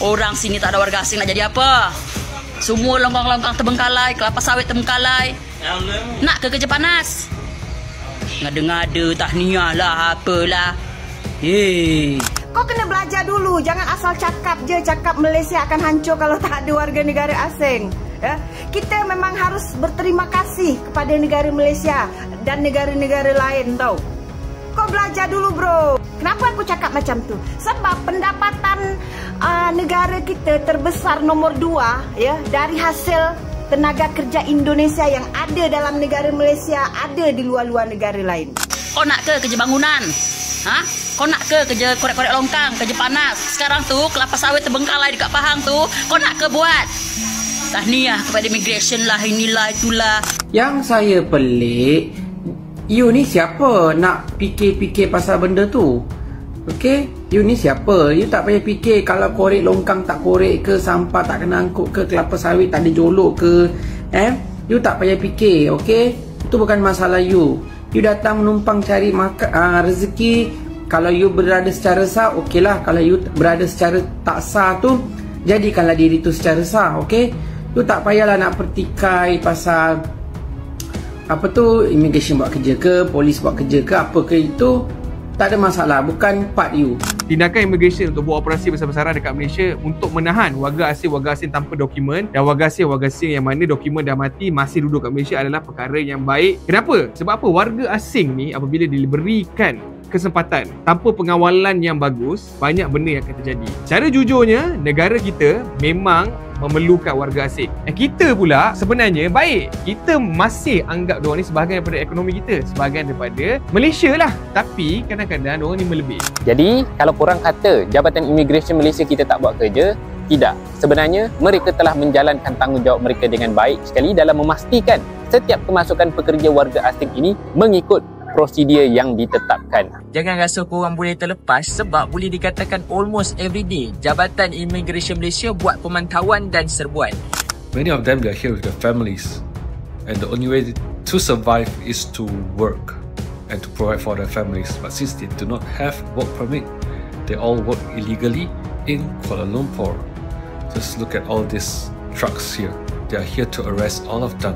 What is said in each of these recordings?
Orang sini tak ada warga asing nak jadi apa? Semua longkang-longkang terbengkalai, kelapa sawit terbengkalai. Nak ke kerja panas? Ngada-ngada tahniah lah, apalah. Kau kena belajar dulu. Jangan asal cakap je. Cakap Malaysia akan hancur kalau tak ada warga negara asing. Ya? Kita memang harus berterima kasih kepada negara Malaysia dan negara-negara lain tau. Kau belajar dulu bro. Kenapa aku cakap macam tu? Sebab pendapatan negara kita terbesar nombor 2 ya, dari hasil tenaga kerja Indonesia yang ada dalam negara Malaysia ada di luar-luar negara lain. Kau nak ke kerja bangunan? Ha? Kau nak ke kerja korek-korek longkang, kerja panas? Sekarang tu kelapa sawit terbengkalai dekat Pahang tu, kau nak ke buat? Tahniah kepada immigration lah, inilah itulah. Yang saya pelik, you ni siapa nak fikir-fikir pasal benda tu? Okay, you ni siapa? You tak payah fikir kalau korek longkang tak korek ke, sampah tak kena angkut ke, kelapa sawit tak ada jolok ke. You tak payah fikir, okay? Itu bukan masalah you. You datang menumpang cari rezeki. Kalau you berada secara sah, okey lah. Kalau you berada secara tak sah tu, jadikanlah diri tu secara sah, okey? You tak payahlah nak pertikai pasal apa tu, immigration buat kerja ke, polis buat kerja ke, apa ke, itu tak ada masalah, bukan part you. Tindakan immigration untuk buat operasi besar-besaran dekat Malaysia untuk menahan warga asing tanpa dokumen dan warga asing yang mana dokumen dah mati masih duduk kat Malaysia adalah perkara yang baik. Kenapa? Sebab apa? Warga asing ni apabila diberikan kesempatan tanpa pengawalan yang bagus, banyak benda yang akan terjadi. Cara jujurnya, negara kita memang memerlukan warga asing. Kita pula sebenarnya baik. Kita masih anggap diorang ni sebahagian daripada ekonomi kita, sebahagian daripada Malaysia lah. Tapi kadang-kadang diorang ni melebih. Jadi kalau korang kata Jabatan Immigration Malaysia kita tak buat kerja, tidak. Sebenarnya mereka telah menjalankan tanggungjawab mereka dengan baik sekali dalam memastikan setiap kemasukan pekerja warga asing ini mengikut prosedur yang ditetapkan. Jangan rasa korang boleh terlepas sebab boleh dikatakan almost every day Jabatan Immigration Malaysia buat pemantauan dan serbuan. Many of them, they are here with their families, and the only way to survive is to work and to provide for their families. But since they do not have work permit, they all work illegally in Kuala Lumpur. Just look at all these trucks here. They are here to arrest all of them.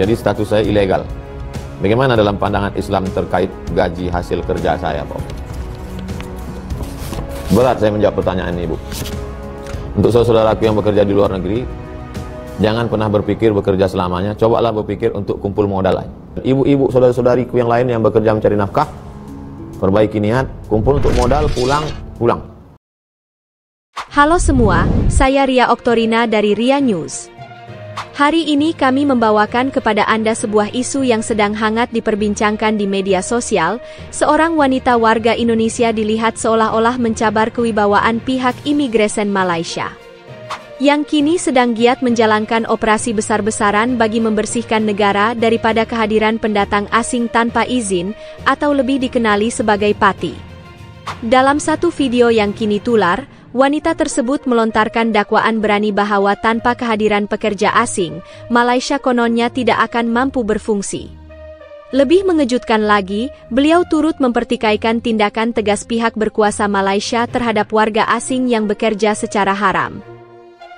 Jadi status saya ilegal. Bagaimana dalam pandangan Islam terkait gaji hasil kerja saya, Pak? Berat saya menjawab pertanyaan ini, Bu. Untuk saudara-saudaraku yang bekerja di luar negeri, jangan pernah berpikir bekerja selamanya. Cobalah berpikir untuk kumpul modal lain. Ibu-ibu, saudara-saudariku yang lain yang bekerja mencari nafkah, perbaiki niat, kumpul untuk modal, pulang. Halo semua, saya Ria Oktorina dari Ria News. Hari ini kami membawakan kepada Anda sebuah isu yang sedang hangat diperbincangkan di media sosial. Seorang wanita warga Indonesia dilihat seolah-olah mencabar kewibawaan pihak imigresen Malaysia, yang kini sedang giat menjalankan operasi besar-besaran bagi membersihkan negara daripada kehadiran pendatang asing tanpa izin atau lebih dikenali sebagai PATI. Dalam satu video yang kini tular, wanita tersebut melontarkan dakwaan berani bahawa tanpa kehadiran pekerja asing, Malaysia kononnya tidak akan mampu berfungsi. Lebih mengejutkan lagi, beliau turut mempertikaikan tindakan tegas pihak berkuasa Malaysia terhadap warga asing yang bekerja secara haram.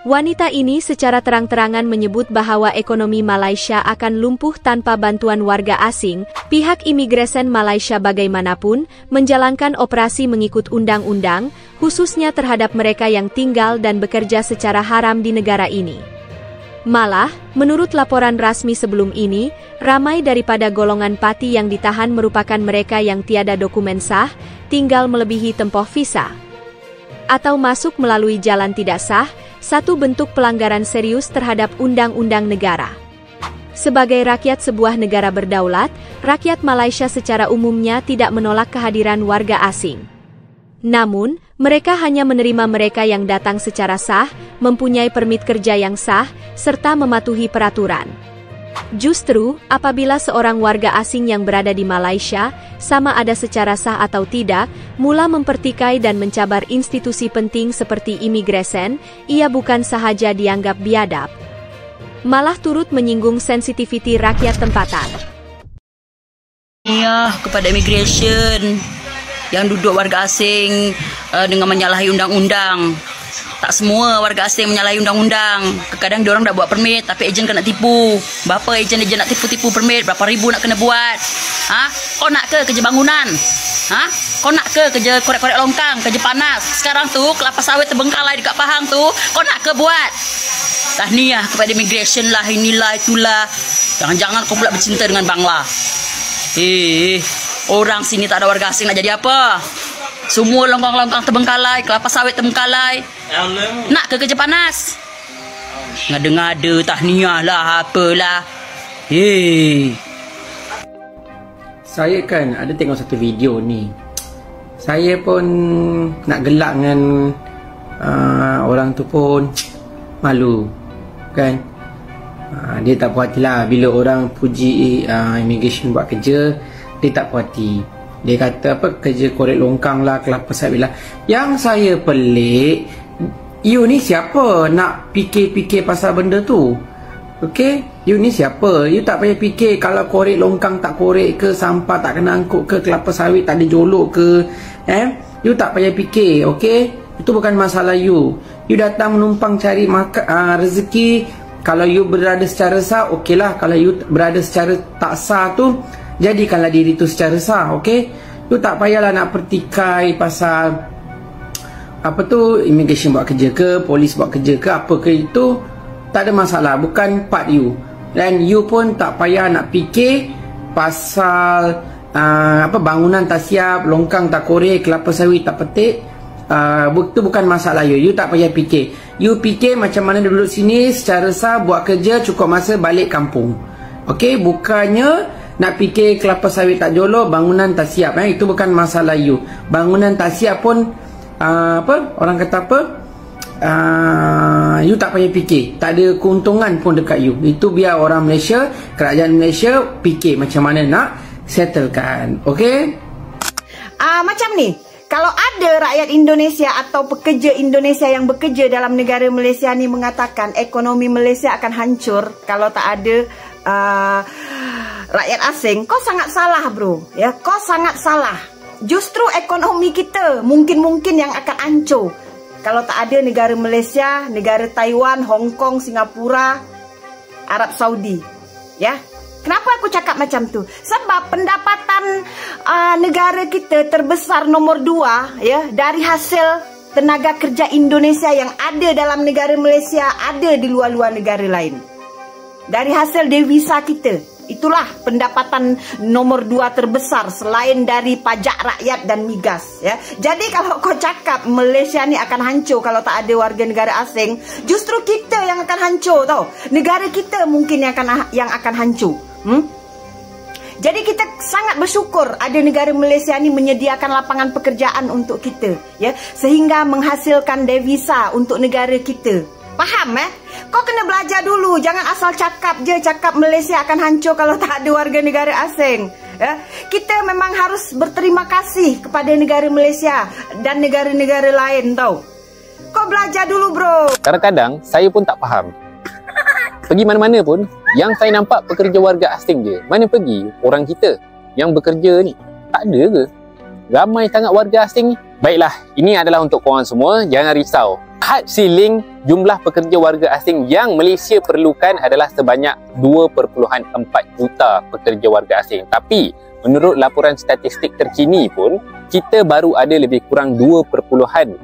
Wanita ini secara terang-terangan menyebut bahawa ekonomi Malaysia akan lumpuh tanpa bantuan warga asing. Pihak imigresen Malaysia bagaimanapun menjalankan operasi mengikut undang-undang, khususnya terhadap mereka yang tinggal dan bekerja secara haram di negara ini. Malah, menurut laporan rasmi sebelum ini, ramai daripada golongan PATI yang ditahan merupakan mereka yang tiada dokumen sah, tinggal melebihi tempoh visa, atau masuk melalui jalan tidak sah, satu bentuk pelanggaran serius terhadap undang-undang negara. Sebagai rakyat sebuah negara berdaulat, rakyat Malaysia secara umumnya tidak menolak kehadiran warga asing. Namun, mereka hanya menerima mereka yang datang secara sah, mempunyai permit kerja yang sah, serta mematuhi peraturan. Justru, apabila seorang warga asing yang berada di Malaysia, sama ada secara sah atau tidak, mula mempertikai dan mencabar institusi penting seperti imigresen, ia bukan sahaja dianggap biadab, malah turut menyinggung sensitiviti rakyat tempatan. Ya, kepada immigration yang duduk warga asing dengan menyalahi undang-undang. Tak semua warga asing menyalahi undang-undang. Kadang-kadang diorang dah buat permit tapi ejen kena tipu. Berapa ejen nak tipu-tipu permit, berapa ribu nak kena buat. Kau nak ke kerja bangunan? Kau nak ke kerja korek-korek longkang, kerja panas? Sekarang tu kelapa sawit terbengkalai dekat Pahang tu, kau nak ke buat? Tahniah kepada immigration lah, inilah itulah. Jangan-jangan kau pula bercinta dengan Bangla. Orang sini tak ada warga asing nak jadi apa? Semua longkang-longkang terbengkalai, kelapa sawit terbengkalai. Nak ke kerja panas? Ngada-ngada tahniah lah, apalah. Saya kan ada tengok satu video ni. Saya pun nak gelak dengan orang tu pun malu kan. Dia tak puas hati lah bila orang puji immigration buat kerja. Dia tak puas hati. Dia kata apa, kerja korek longkang lah, kelapa sawit lah. Yang saya pelik, you ni siapa nak fikir-fikir pasal benda tu? Okay, you ni siapa? You tak payah fikir kalau korek longkang tak korek ke, sampah tak kena angkut ke, kelapa sawit tak ada jolok ke. You tak payah fikir, okay? Itu bukan masalah you. You datang menumpang cari rezeki. Kalau you berada secara sah, okey lah. Kalau you berada secara tak sah tu, jadikanlah diri tu secara sah, okay? You tak payahlah nak pertikai pasal apa tu, immigration buat kerja ke, polis buat kerja ke, apa ke, itu tak ada masalah, bukan part you. Dan you pun tak payah nak fikir pasal bangunan tak siap, longkang tak korek, kelapa sawit tak petik. Itu bukan masalah you. You tak payah fikir. You fikir macam mana duduk sini secara sah, buat kerja, cukup masa balik kampung. Okay, bukannya nak fikir kelapa sawit tak jolok, bangunan tak siap. Itu bukan masalah you. Bangunan tak siap pun orang kata apa, you tak payah fikir. Tak ada keuntungan pun dekat you. Itu biar orang Malaysia, kerajaan Malaysia fikir macam mana nak settlekan. Okay, macam ni, kalau ada rakyat Indonesia atau pekerja Indonesia yang bekerja dalam negara Malaysia ni mengatakan ekonomi Malaysia akan hancur kalau tak ada rakyat asing, kau sangat salah bro. Ya, kau sangat salah. Justru ekonomi kita mungkin yang akan hancur kalau tak ada negara Malaysia, negara Taiwan, Hong Kong, Singapura, Arab Saudi. Ya. Kenapa aku cakap macam tu? Sebab pendapatan negara kita terbesar nombor 2 ya, dari hasil tenaga kerja Indonesia yang ada dalam negara Malaysia, ada di luar-luar negara lain. Dari hasil devisa kita, itulah pendapatan nomor 2 terbesar selain dari pajak rakyat dan migas ya. Jadi kalau kau cakap Malaysia ni akan hancur kalau tak ada warga negara asing, justru kita yang akan hancur tau. Negara kita mungkin yang akan hancur. Jadi kita sangat bersyukur ada negara Malaysia ni menyediakan lapangan pekerjaan untuk kita ya, sehingga menghasilkan devisa untuk negara kita. Faham Kau kena belajar dulu. Jangan asal cakap je, cakap Malaysia akan hancur kalau tak ada warga negara asing ya. Kita memang harus berterima kasih kepada negara Malaysia dan negara-negara lain tau. Kau belajar dulu bro. Kadang-kadang saya pun tak faham. Pergi mana-mana pun, yang saya nampak pekerja warga asing je. Mana pergi orang kita yang bekerja ni? Tak ada ke? Ramai sangat warga asing ni. Baiklah, ini adalah untuk korang semua. Jangan risau. Had ceiling jumlah pekerja warga asing yang Malaysia perlukan adalah sebanyak 2.4 juta pekerja warga asing. Tapi, menurut laporan statistik terkini pun, kita baru ada lebih kurang 2.3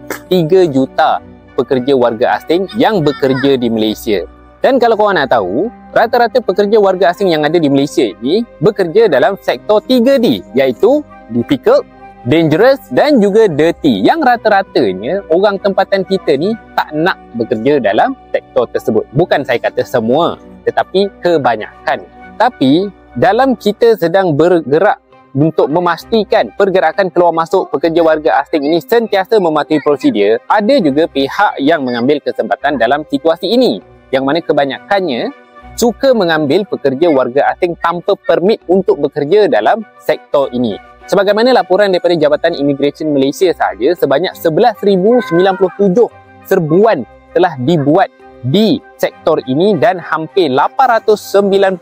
juta pekerja warga asing yang bekerja di Malaysia. Dan kalau korang nak tahu, rata-rata pekerja warga asing yang ada di Malaysia ini bekerja dalam sektor 3D, iaitu difficult, dangerous dan juga dirty. Yang rata-ratanya orang tempatan kita ni tak nak bekerja dalam sektor tersebut. Bukan saya kata semua, tetapi kebanyakan. Tapi dalam kita sedang bergerak untuk memastikan pergerakan keluar masuk pekerja warga asing ini sentiasa mematuhi prosedur, ada juga pihak yang mengambil kesempatan dalam situasi ini, yang mana kebanyakannya suka mengambil pekerja warga asing tanpa permit untuk bekerja dalam sektor ini. Sebagaimana laporan daripada Jabatan Immigration Malaysia sahaja, sebanyak 11,097 serbuan telah dibuat di sektor ini dan hampir 897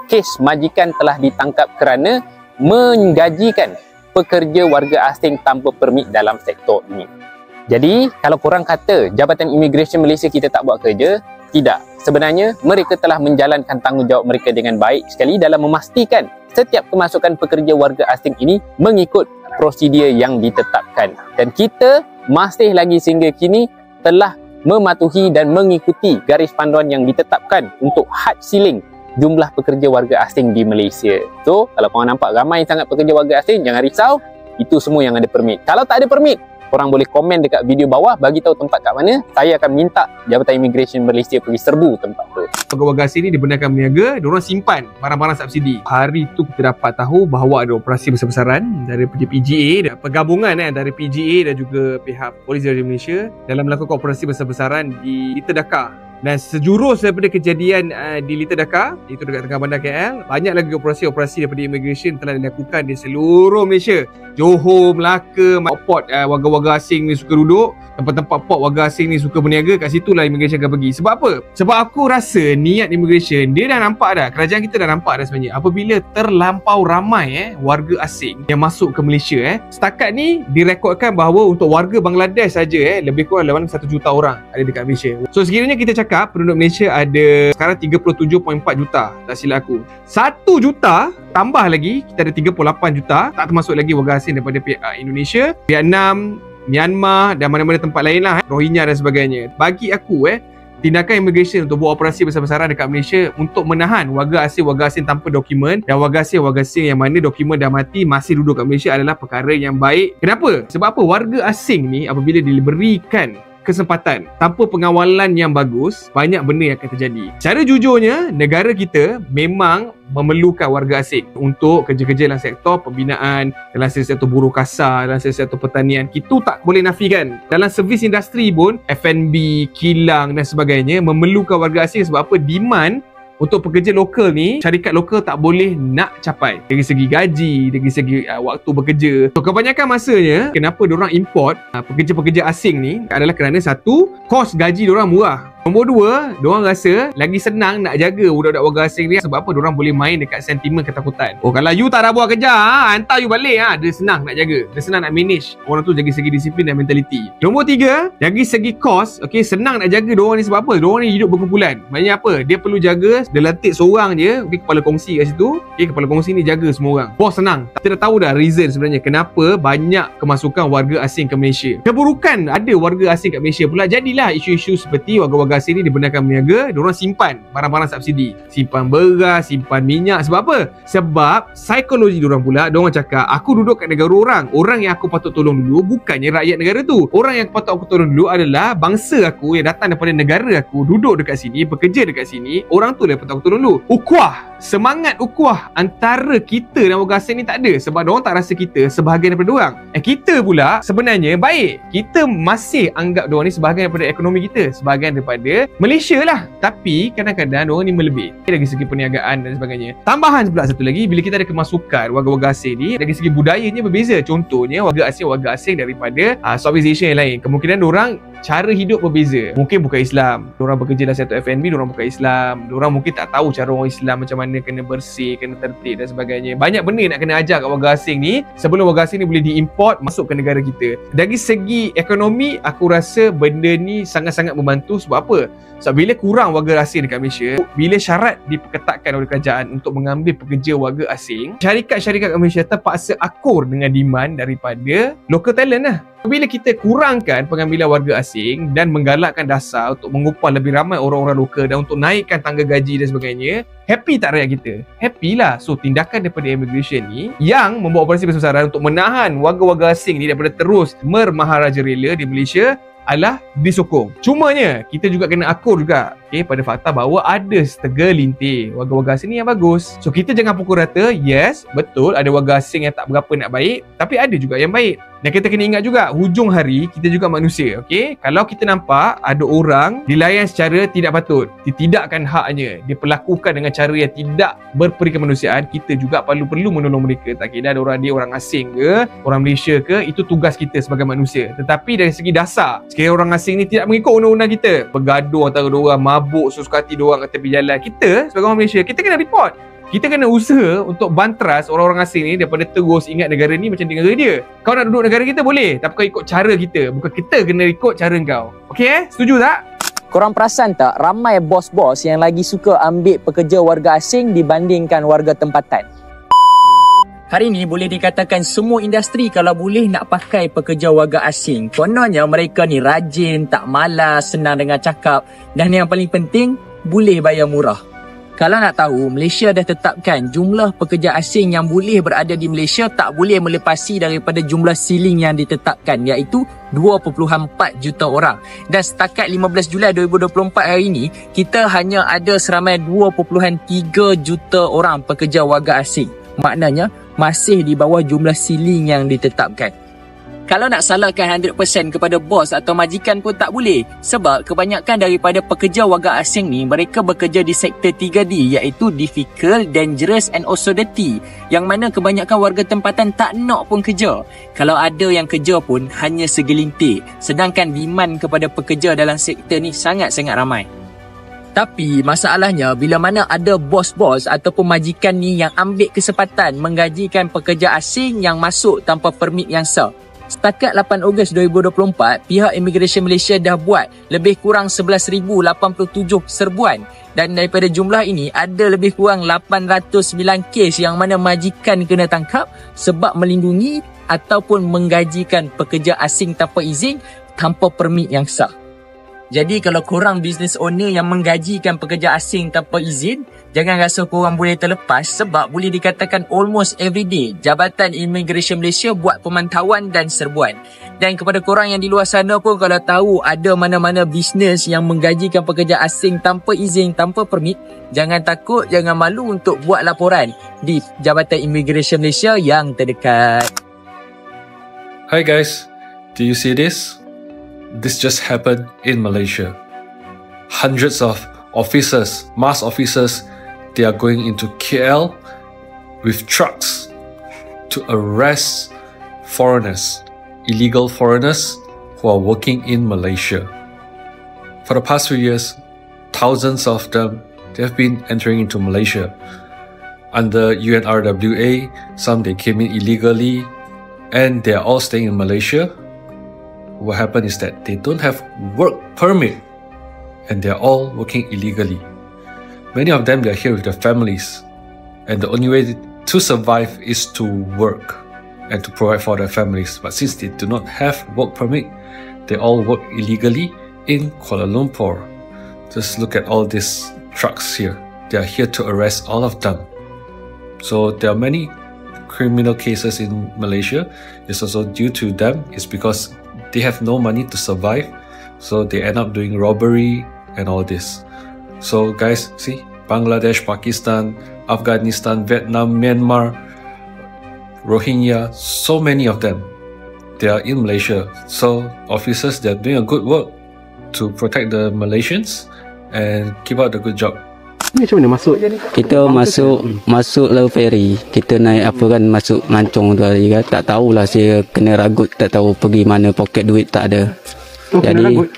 kes majikan telah ditangkap kerana menggajikan pekerja warga asing tanpa permit dalam sektor ini. Jadi, kalau korang kata Jabatan Imigresen Malaysia kita tak buat kerja, tidak. Sebenarnya, mereka telah menjalankan tanggungjawab mereka dengan baik sekali dalam memastikan setiap kemasukan pekerja warga asing ini mengikut prosedur yang ditetapkan. Dan kita masih lagi sehingga kini telah mematuhi dan mengikuti garis panduan yang ditetapkan untuk had ceiling jumlah pekerja warga asing di Malaysia. So, kalau korang nampak ramai sangat pekerja warga asing, jangan risau. Itu semua yang ada permit. Kalau tak ada permit, korang boleh komen dekat video bawah, bagi tahu tempat kat mana. Saya akan minta Jabatan Imigresen Malaysia pergi serbu tempat tu. Warga asing ni dibenarkan berniaga, diorang simpan barang-barang subsidi. Hari tu kita dapat tahu bahawa ada operasi besar-besaran dari PGA, pergabungan dari PGA dan juga pihak Polis Darjah Malaysia dalam melakukan operasi besar-besaran di Little Dhaka. Dan sejurus daripada kejadian di Little Dhaka, itu dekat tengah bandar KL, banyak lagi operasi-operasi daripada immigration telah dilakukan di seluruh Malaysia. Johor, Melaka, port warga-warga asing ni suka duduk, tempat-tempat port warga asing ni suka berniaga, kat situlah immigration akan pergi. Sebab apa? Sebab aku rasa niat immigration, dia dah nampak dah, kerajaan kita dah nampak dah sebenarnya, apabila terlampau ramai warga asing yang masuk ke Malaysia, setakat ni direkodkan bahawa untuk warga Bangladesh saja lebih kurang dalam 1 juta orang ada dekat Malaysia. So sekiranya kita cakap penduduk Malaysia ada sekarang 37.4 juta, tak silap aku, 1 juta tambah lagi kita ada 38 juta, tak termasuk lagi warga asing daripada Indonesia, Vietnam, Myanmar dan mana-mana tempat lain lah, Rohingya dan sebagainya. Bagi aku tindakan immigration untuk buat operasi besar-besaran dekat Malaysia untuk menahan warga asing tanpa dokumen dan warga asing yang mana dokumen dah mati masih duduk kat Malaysia adalah perkara yang baik. Kenapa? Sebab apa? Warga asing ni apabila diberikan kesempatan tanpa pengawalan yang bagus, banyak benda yang akan terjadi. Secara jujurnya, negara kita memang memerlukan warga asing untuk kerja-kerja dalam sektor pembinaan, dalam sektor buruh kasar, dalam sektor pertanian. Kita tak boleh nafikan. Dalam servis industri pun, F&B, kilang dan sebagainya memerlukan warga asing. Sebab apa? Demand untuk pekerja lokal ni, syarikat lokal tak boleh nak capai dari segi gaji, dari segi waktu bekerja. So kebanyakan masanya kenapa diorang import pekerja-pekerja asing ni adalah kerana satu, kos gaji diorang murah. Nombor dua, diorang rasa lagi senang nak jaga budak-budak warga asing ni. Sebab apa? Diorang boleh main dekat sentimen ketakutan. Oh, kalau you tak dah buat kerja, hantar you balik. Dia senang nak jaga, dia senang nak manage orang tu dari segi disiplin dan mentaliti. Nombor tiga, dari segi kos, senang nak jaga diorang ni. Sebab apa? Diorang ni hidup berkumpulan. Maksudnya apa? Dia perlu jaga, dia lantik seorang je, kepala kongsi kat situ. Kepala kongsi ni jaga semua orang. Bos senang. Kita dah tahu dah reason sebenarnya kenapa banyak kemasukan warga asing ke Malaysia. Keburukan ada warga asing kat Malaysia pula, jadilah isu-isu seperti warga-warga asing ni dibenarkan berniaga, diorang simpan barang-barang subsidi, simpan beras, simpan minyak. Sebab apa? Sebab psikologi diorang pula, diorang cakap, aku duduk kat negara orang yang aku patut tolong dulu bukannya rakyat negara tu. Orang yang patut aku tolong dulu adalah bangsa aku yang datang daripada negara aku, duduk dekat sini, bekerja dekat sini. Orang tu lah yang patut aku tolong dulu. Ukhuwah, semangat ukhuwah antara kita dan warga asing ni tak ada. Sebab diorang tak rasa kita sebahagian daripada diorang. Kita pula sebenarnya baik, kita masih anggap diorang ni sebahagian daripada ekonomi kita, sebahagian daripada Malaysia lah. Tapi kadang-kadang diorang ni melebih dari segi perniagaan dan sebagainya. Tambahan pula satu lagi, bila kita ada kemasukan warga-warga asing ni, dari segi budayanya berbeza. Contohnya warga asing daripada Southeast Asia yang lain, kemungkinan diorang cara hidup berbeza. Mungkin bukan Islam, diorang bekerja dalam sektor F&B, diorang bukan Islam, diorang mungkin tak tahu cara orang Islam macam mana kena bersih, kena tertib dan sebagainya. Banyak benda nak kena ajar kat warga asing ni sebelum warga asing ni boleh diimport masuk ke negara kita. Dari segi ekonomi, aku rasa benda ni sangat-sangat membantu. Sebab apa? Sebab bila kurang warga asing dekat Malaysia, bila syarat diperketatkan oleh kerajaan untuk mengambil pekerja warga asing, syarikat-syarikat Malaysia terpaksa akur dengan demand daripada local talent lah. Bila kita kurangkan pengambilan warga asing dan menggalakkan dasar untuk mengupah lebih ramai orang-orang lokal dan untuk naikkan tangga gaji dan sebagainya, happy tak rakyat kita? Happy lah. So tindakan daripada immigration ni yang membuat operasi besar-besaran untuk menahan warga-warga asing ni daripada terus bermaharajalela di Malaysia adalah disokong. Cumanya kita juga kena akur juga pada fakta bahawa ada segelintir warga-warga asing ni yang bagus. So kita jangan pukul rata. Yes, betul ada warga asing yang tak berapa nak baik, tapi ada juga yang baik. Dan kita kena ingat juga, hujung hari kita juga manusia. Kalau kita nampak ada orang dilayan secara tidak patut, ditidakkan haknya, diperlakukan dengan cara yang tidak berperi kemanusiaan, kita juga perlu menolong mereka. Tak kira ada dia orang asing ke, orang Malaysia ke, itu tugas kita sebagai manusia. Tetapi dari segi dasar, sekiranya orang asing ni tidak mengikut undang-undang kita, bergaduh antara diorang, mabuk sesuka hati diorang kat tepi jalan, kita sebagai orang Malaysia, kita kena report. Kita kena usaha untuk bantras orang-orang asing ni daripada terus ingat negara ni macam negara dia. Kau nak duduk negara kita boleh, tapi kau ikut cara kita. Bukan kita kena ikut cara kau. Okey Setuju tak? Korang perasan tak ramai bos-bos yang lagi suka ambil pekerja warga asing dibandingkan warga tempatan? Hari ni boleh dikatakan semua industri kalau boleh nak pakai pekerja warga asing. Kononnya mereka ni rajin, tak malas, senang dengar cakap dan yang paling penting boleh bayar murah. Kalau nak tahu, Malaysia dah tetapkan jumlah pekerja asing yang boleh berada di Malaysia tak boleh melepasi daripada jumlah ceiling yang ditetapkan iaitu 2.4 juta orang. Dan setakat 15 Julai 2024 hari ini, kita hanya ada seramai 2.3 juta orang pekerja warga asing. Maknanya, masih di bawah jumlah ceiling yang ditetapkan. Kalau nak salahkan 100% kepada bos atau majikan pun tak boleh. Sebab kebanyakan daripada pekerja warga asing ni, mereka bekerja di sektor 3D iaitu difficult, dangerous and also dirty. Yang mana kebanyakan warga tempatan tak nak pun kerja. Kalau ada yang kerja pun hanya segelintir. Sedangkan demand kepada pekerja dalam sektor ni sangat-sangat ramai. Tapi masalahnya bila mana ada bos-bos ataupun majikan ni yang ambil kesempatan menggajikan pekerja asing yang masuk tanpa permit yang sah. Setakat 8 Ogos 2024, pihak Immigration Malaysia dah buat lebih kurang 11,087 serbuan dan daripada jumlah ini ada lebih kurang 809 kes yang mana majikan kena tangkap sebab melindungi ataupun menggajikan pekerja asing tanpa izin tanpa permit yang sah. Jadi kalau korang business owner yang menggajikan pekerja asing tanpa izin, jangan rasa korang boleh terlepas sebab boleh dikatakan almost every day Jabatan Immigration Malaysia buat pemantauan dan serbuan. Dan kepada korang yang di luar sana pun kalau tahu ada mana-mana bisnes yang menggajikan pekerja asing tanpa izin, tanpa permit, jangan takut, jangan malu untuk buat laporan di Jabatan Immigration Malaysia yang terdekat. Hi guys, do you see this? This just happened in Malaysia. Hundreds of officers, mass officers, they are going into KL with trucks to arrest foreigners, illegal foreigners who are working in Malaysia. For the past few years, thousands of them, they have been entering into Malaysia. Under UNRWA, some they came in illegally and they are all staying in Malaysia. What happened is that they don't have work permit and they're all working illegally. Many of them, they're here with their families and the only way to survive is to work and to provide for their families. But since they do not have work permit, they all work illegally in Kuala Lumpur. Just look at all these trucks here. They are here to arrest all of them. So there are many criminal cases in Malaysia. It's also due to them. It's because they have no money to survive, so they end up doing robbery and all this. So guys, see, Bangladesh, Pakistan, Afghanistan, Vietnam, Myanmar, Rohingya, so many of them, they are in Malaysia. So officers, they are doing a good work to protect the Malaysians and keep out the good job. Ni macam mana masuk? Kita masuk laut feri. Kita naik apa kan, masuk Lancong tu hari kan. Tak tahulah, saya kena ragut, tak tahu pergi mana, poket duit tak ada. Jadi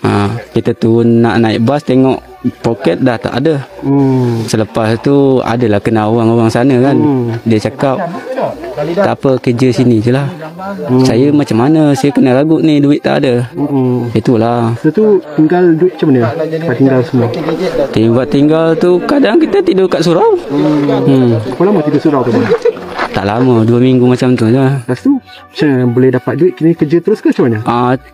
kita turun nak naik bas, tengok poket dah tak ada. Selepas tu adalah kenal orang-orang sana kan. Dia cakap tak apa, kerja sini je lah. Saya macam mana, saya kena ragut ni, duit tak ada. Itulah. Itu tinggal duit macam mana? Tinggal semua. Tinggal tu kadang kita tidur kat surau. Berapa lama tidur surau tu? Tak lama, 2 minggu macam tu je. Lepas tu macam mana boleh dapat duit? Kena kerja terus ke macam mana?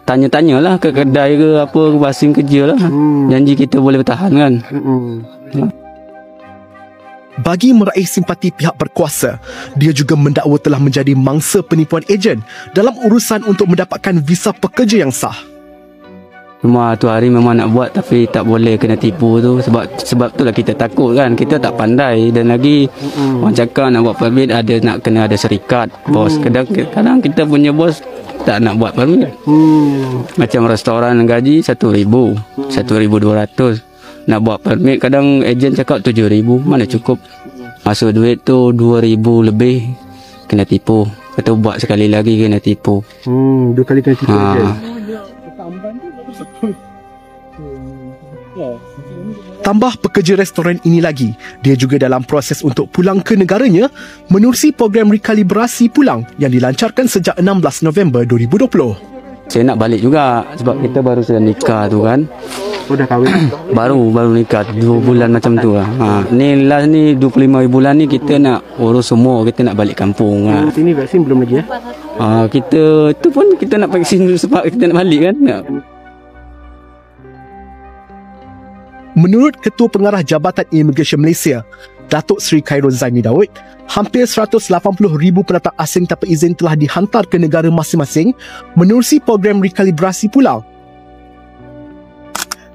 Tanya-tanyalah ke kedai ke apa, ke basing kerja lah. Janji kita boleh bertahan kan. Bagi meraih simpati pihak berkuasa, dia juga mendakwa telah menjadi mangsa penipuan ejen dalam urusan untuk mendapatkan visa pekerja yang sah. Cuma tu hari memang nak buat tapi tak boleh, kena tipu tu. Sebab itulah kita takut kan. Kita tak pandai dan lagi orang cakap nak buat permit ada nak kena ada syarikat bos. Kadang kita punya bos tak nak buat permit. Macam restoran gaji 1,000, 1,200. Nak buat permit kadang ejen cakap 7,000, mana cukup. Masuk duit tu 2,000 lebih kena tipu. Atau buat sekali lagi kena tipu. 2 kali kena tipu. Tambah pekerja restoran ini lagi, dia juga dalam proses untuk pulang ke negaranya menerusi program rekalibrasi pulang yang dilancarkan sejak 16 November 2020. Saya nak balik juga sebab kita baru saja nikah tu kan. Dah kahwin? baru nikah 2 bulan macam tu lah. Ni last ni 25 bulan ni kita nak urus semua, kita nak balik kampung. Sini vaksin belum lagi Kita tu pun kita nak vaksin dulu sebab kita nak balik kan. Menurut Ketua Pengarah Jabatan Imigresen Malaysia, Datuk Seri Khairul Zaini Daud, hampir 180,000 pendatang asing tanpa izin telah dihantar ke negara masing-masing menerusi program rekalibrasi pulang.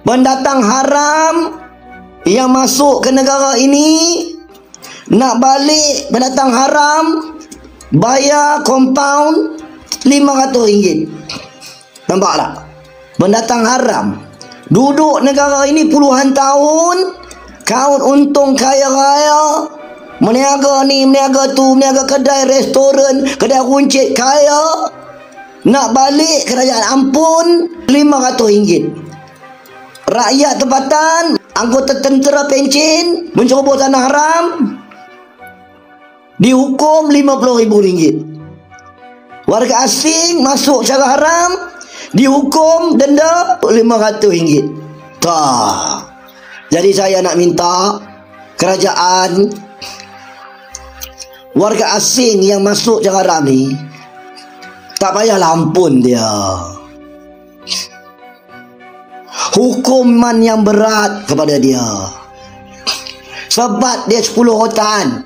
Pendatang haram yang masuk ke negara ini nak balik, pendatang haram bayar compound RM500. Nampak tak? Pendatang haram duduk negara ini puluhan tahun, kaun untung kaya-raya, meniaga ni, meniaga tu, meniaga kedai, restoran, kedai runcit kaya, nak balik kerajaan ampun RM500. Rakyat tempatan, anggota tentera pencen menceroboh tanah haram dihukum RM50,000. Warga asing masuk secara haram dihukum denda RM500. Tak. Jadi saya nak minta kerajaan, warga asing yang masuk secara haram ni tak payahlah ampun dia. Hukuman yang berat kepada dia. Sebab dia 10 rotan.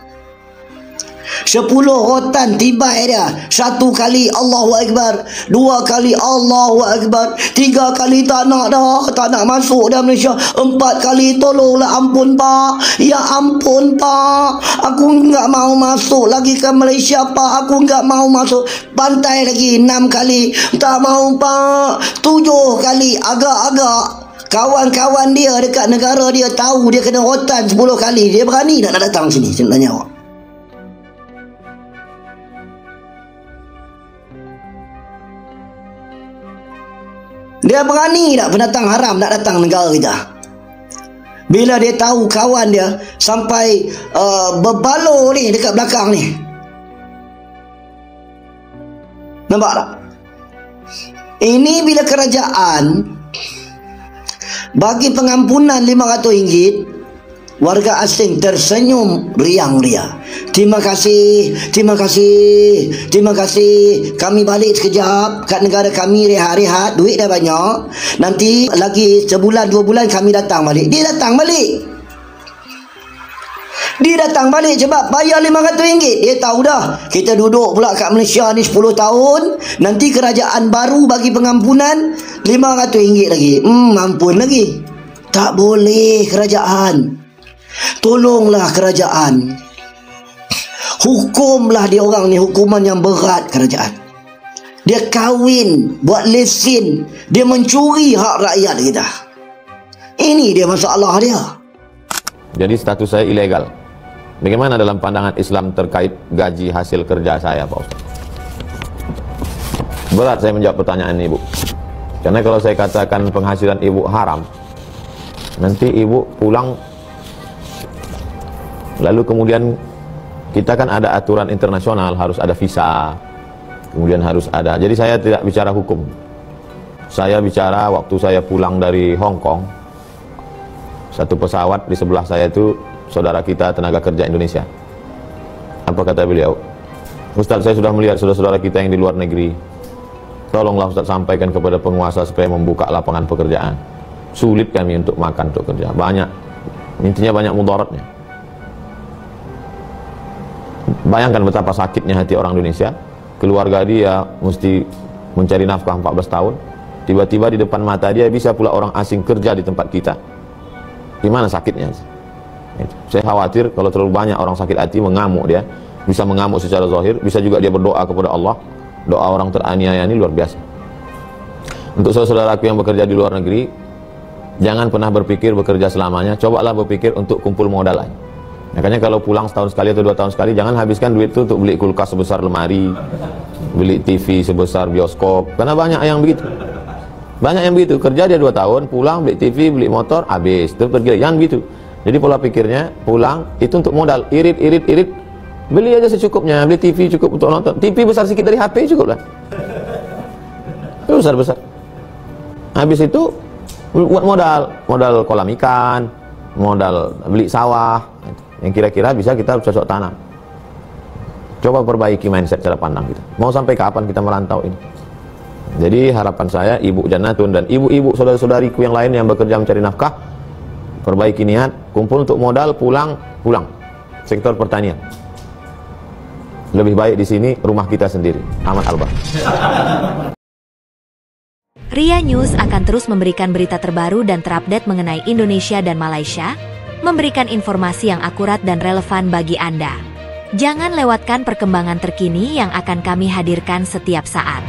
10 rotan tiba dia. 1 kali Allahu Akbar, 2 kali Allahu Akbar, 3 kali tak nak dah, tak nak masuk dah Malaysia, 4 kali tolonglah ampun pak, ya ampun pak, aku enggak mau masuk lagi ke Malaysia pak, aku enggak mau masuk. Pantai lagi 6 kali, tak mau pak. 7 kali agak-agak kawan-kawan dia dekat negara dia tahu dia kena rotan 10 kali, dia berani tak nak datang sini? Saya nak tanya awak. Dia berani tak pendatang haram nak datang negara kita? Bila dia tahu kawan dia sampai berbaloi ni dekat belakang ni. Nampak tak? Ini bila kerajaan bagi pengampunan RM500, warga asing tersenyum riang-riang. Terima kasih, terima kasih, terima kasih. Kami balik sekejap kat negara kami, rehat-rehat, duit dah banyak. Nanti lagi sebulan 2 bulan kami datang balik. Dia datang balik. Dia datang balik sebab bayar RM500. Dia tahu dah kita duduk pula kat Malaysia ni 10 tahun, nanti kerajaan baru bagi pengampunan RM500 lagi. Ampun lagi. Tak boleh kerajaan. Tolonglah kerajaan. Hukumlah dia orang ni hukuman yang berat kerajaan. Dia kahwin, buat lesen, dia mencuri hak rakyat kita. Ini dia masalah dia. Jadi status saya ilegal. Bagaimana dalam pandangan Islam terkait gaji hasil kerja saya, Pak Ustaz? Berat saya menjawab pertanyaan ini, Bu. Karena kalau saya katakan penghasilan ibu haram, nanti ibu pulang, lalu kemudian kita kan ada aturan internasional, harus ada visa, kemudian harus ada. Jadi saya tidak bicara hukum. Saya bicara waktu saya pulang dari Hong Kong, satu pesawat di sebelah saya itu saudara kita tenaga kerja Indonesia. Apa kata beliau? Ustaz, saya sudah melihat saudara-saudara kita yang di luar negeri. Tolonglah Ustaz sampaikan kepada penguasa supaya membuka lapangan pekerjaan. Sulit kami untuk makan, untuk kerja. Banyak, intinya banyak mudaratnya. Bayangkan betapa sakitnya hati orang Indonesia. Keluarga dia mesti mencari nafkah 14 tahun. Tiba-tiba di depan mata dia bisa pula orang asing kerja di tempat kita. Gimana sakitnya? Saya khawatir kalau terlalu banyak orang sakit hati, mengamuk dia. Bisa mengamuk secara zahir, bisa juga dia berdoa kepada Allah. Doa orang teraniaya ini luar biasa. Untuk saudaraku yang bekerja di luar negeri, jangan pernah berpikir bekerja selamanya. Cobalah berpikir untuk kumpul modal lain. Makanya kalau pulang setahun sekali atau 2 tahun sekali, jangan habiskan duit itu untuk beli kulkas sebesar lemari, beli TV sebesar bioskop, karena banyak yang begitu. Banyak yang begitu, kerja dia 2 tahun, pulang beli TV, beli motor, habis, terus pergi. Yang begitu. Jadi pola pikirnya, pulang itu untuk modal, irit, beli aja secukupnya, beli TV cukup untuk nonton. TV besar sedikit dari HP cukup lah. Itu besar. Habis itu buat modal kolam ikan, modal beli sawah, yang kira-kira bisa kita cocok tanam. Coba perbaiki mindset cara pandang kita. Mau sampai kapan kita merantau ini? Jadi harapan saya, Ibu Jannatun dan ibu-ibu saudara-saudariku yang lain yang bekerja mencari nafkah, perbaiki niat, kumpul untuk modal, pulang sektor pertanian. Lebih baik di sini rumah kita sendiri. Ahmad Albar. Ria News akan terus memberikan berita terbaru dan terupdate mengenai Indonesia dan Malaysia, memberikan informasi yang akurat dan relevan bagi Anda. Jangan lewatkan perkembangan terkini yang akan kami hadirkan setiap saat.